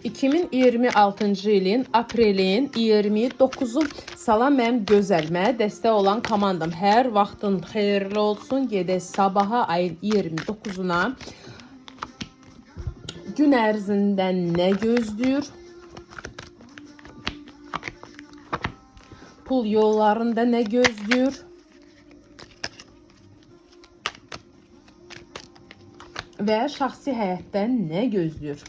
2026-cı ilin aprelin 29-u salam mənim gözəl, mənə dəstək olan komandam. Hər vaxtın xeyirli olsun. Gedək sabaha ayın 29-una. Gün ərzində nə gözləyir? Pul yollarında nə gözləyir? Və şəxsi həyatdan nə gözləyir?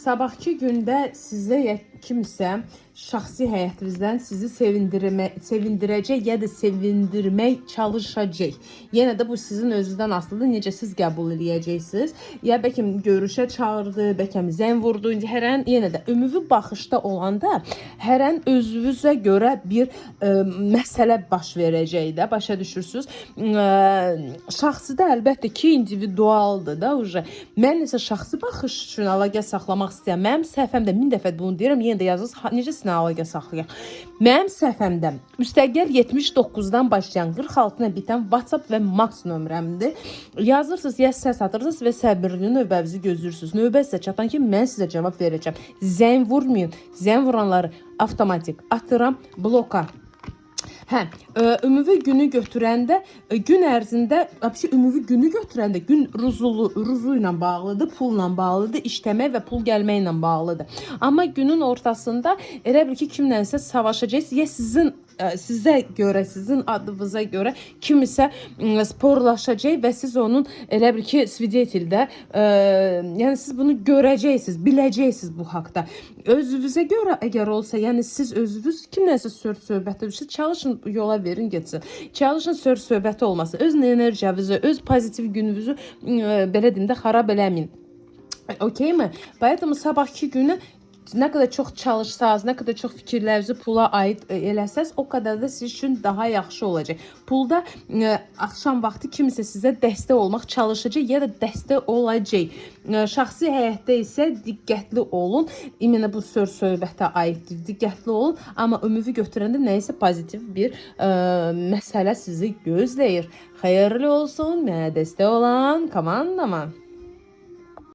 Sabahki gündə sizə ya kimsə şəxsi həyatınızdan sizi sevindirəcək ya da sevindirmək çalışacaq. Yenə də bu sizin özünüzdən asılıdır. Necə siz qəbul edəcəksiniz? Ya bəlkə görüşə çağırdı, bəlkə zəng vurdu. Hər an yenə də ümumi baxışda olanda hər an özünüzə görə bir məsələ baş verəcək də, başa düşürsüz? Şəxsi də əlbəttə ki, individualdır da. Mən isə şəxsi baxış üçün əlaqə saxlamaq istəyirəm. Mənim səhvəmdə 1000 dəfə bunu deyirəm, yenə də yazırsınız. Necə sizin əlaqə saxlayaq? Mənim səhvəmdə müstəqil 79-dan başlayan 46-na bitən WhatsApp və Max nömrəmdir. Yazırsınız, ya səs atırsınız və səbirli növbənizi gözləyirsiniz. Növbə sizə çatan ki, mən sizə cavab verəcəm. Zəng vurmayın. Zəng vuranları avtomatik atıram bloka. Ümumi günü götürəndə, gün ərzində, ümumi günü götürəndə gün ruzu ilə bağlıdır, pulla bağlıdır, işləmək və pul gəlmək ilə bağlıdır. Amma günün ortasında elə bil ki, kimlənsə savaşacaqsınız, ya sizə görə, sizin adınıza görə kimisə sporlaşacaq və siz onun elə bil ki, svidetildə, yəni siz bunu görəcəksiniz, biləcəksiniz bu haqda. Özünüzə görə əgər olsa, yəni siz özünüz kimlənsə söhbət edirsiniz, çalışın yola verin getsin. Çalışın söhbəti olmasın. Öz enerjinizi, öz pozitiv gününüzü belə deyim də xarab eləməyin. Okey mi? Поэтому sabahki günü nə qədər çox çalışsaz, nə qədər çox fikirlərinizi pula aid eləsəz, o qədər də siz üçün daha yaxşı olacaq. Pulda axşam vaxtı kimsə sizə dəstək olmaq çalışacaq ya da dəstək olacaq. Şəxsi həyatda isə diqqətli olun. İmенно bu söhbətə aiddir. Diqqətli olun, amma ümumi götürəndə nə isə pozitiv bir məsələ sizi gözləyir. Xeyirli olsun, mənə dəstək olan komandama.